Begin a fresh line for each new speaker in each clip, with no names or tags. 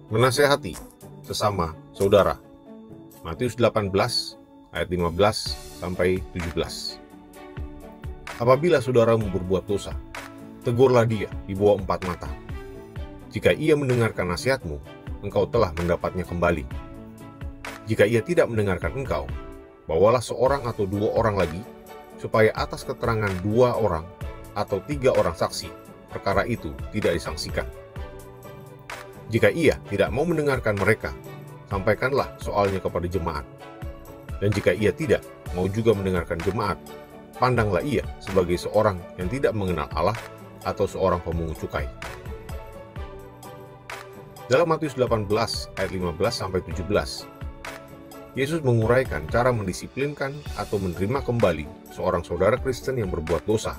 Menasehati sesama saudara. Matius 18 ayat 15 sampai 17. Apabila saudaramu berbuat dosa, tegurlah dia di bawah 4 mata. Jika ia mendengarkan nasihatmu, engkau telah mendapatnya kembali. Jika ia tidak mendengarkan engkau, bawalah seorang atau 2 orang lagi, supaya atas keterangan 2 orang atau 3 orang saksi, perkara itu tidak disangsikan. Jika ia tidak mau mendengarkan mereka, sampaikanlah soalnya kepada jemaat. Dan jika ia tidak mau juga mendengarkan jemaat, pandanglah ia sebagai seorang yang tidak mengenal Allah atau seorang pemungut cukai. Dalam Matius 18 ayat 15 sampai 17, Yesus menguraikan cara mendisiplinkan atau menerima kembali seorang saudara Kristen yang berbuat dosa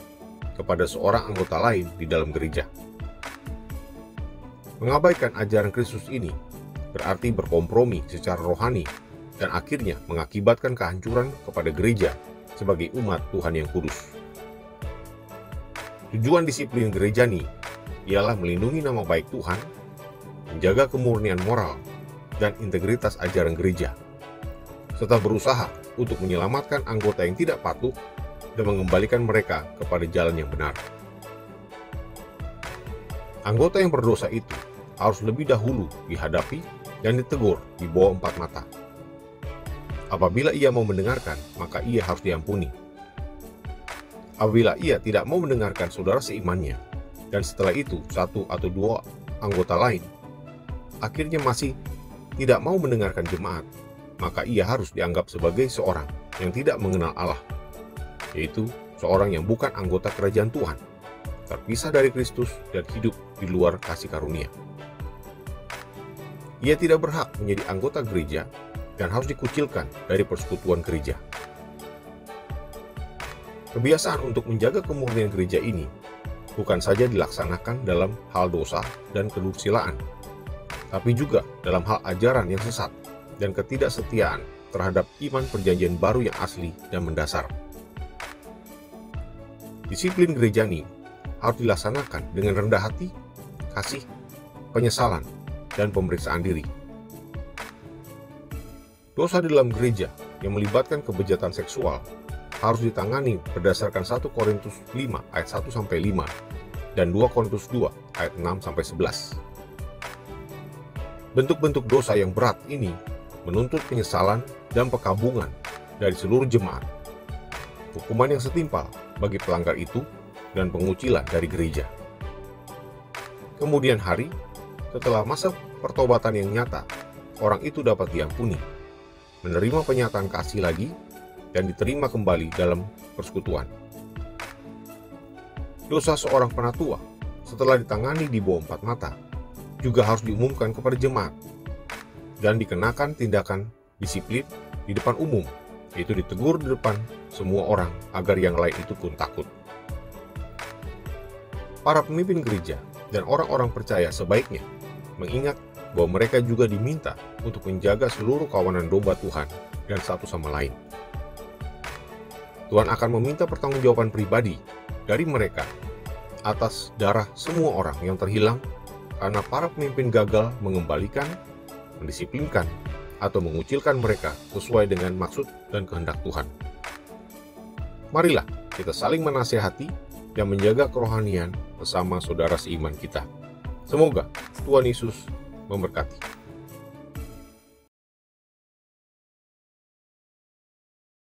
kepada seorang anggota lain di dalam gereja. Mengabaikan ajaran Kristus ini berarti berkompromi secara rohani dan akhirnya mengakibatkan kehancuran kepada gereja sebagai umat Tuhan yang kudus. Tujuan disiplin gereja ini ialah melindungi nama baik Tuhan, menjaga kemurnian moral dan integritas ajaran gereja, serta berusaha untuk menyelamatkan anggota yang tidak patuh dan mengembalikan mereka kepada jalan yang benar. Anggota yang berdosa itu harus lebih dahulu dihadapi dan ditegur di bawah 4 mata. Apabila ia mau mendengarkan, maka ia harus diampuni. Apabila ia tidak mau mendengarkan saudara seimannya, dan setelah itu 1 atau 2 anggota lain akhirnya masih tidak mau mendengarkan jemaat, maka ia harus dianggap sebagai seorang yang tidak mengenal Allah, yaitu seorang yang bukan anggota kerajaan Tuhan, terpisah dari Kristus dan hidup di luar kasih karunia. Ia tidak berhak menjadi anggota gereja dan harus dikucilkan dari persekutuan gereja. Kebiasaan untuk menjaga kemurnian gereja ini bukan saja dilaksanakan dalam hal dosa dan kedursilaan, tapi juga dalam hal ajaran yang sesat dan ketidaksetiaan terhadap iman perjanjian baru yang asli dan mendasar. Disiplin gereja ini harus dilaksanakan dengan rendah hati, kasih, penyesalan, dan pemeriksaan diri. Dosa di dalam gereja yang melibatkan kebejatan seksual harus ditangani berdasarkan 1 Korintus 5 ayat 1-5 dan 2 Korintus 2 ayat 6-11. Bentuk-bentuk dosa yang berat ini menuntut penyesalan dan pekabungan dari seluruh jemaat, hukuman yang setimpal bagi pelanggar itu, dan pengucilan dari gereja. Kemudian hari setelah masa pertobatan yang nyata, orang itu dapat diampuni, menerima penyataan kasih lagi, dan diterima kembali dalam persekutuan. Dosa seorang penatua setelah ditangani di bawah 4 mata juga harus diumumkan kepada jemaat dan dikenakan tindakan disiplin di depan umum, yaitu ditegur di depan semua orang agar yang lain itu pun takut. Para pemimpin gereja dan orang-orang percaya sebaiknya mengingat bahwa mereka juga diminta untuk menjaga seluruh kawanan domba Tuhan dan satu sama lain. Tuhan akan meminta pertanggungjawaban pribadi dari mereka atas darah semua orang yang terhilang karena para pemimpin gagal mengembalikan, mendisiplinkan, atau mengucilkan mereka sesuai dengan maksud dan kehendak Tuhan. Marilah kita saling menasihati dan menjaga kerohanian bersama saudara seiman kita. Semoga Tuhan Yesus memberkati.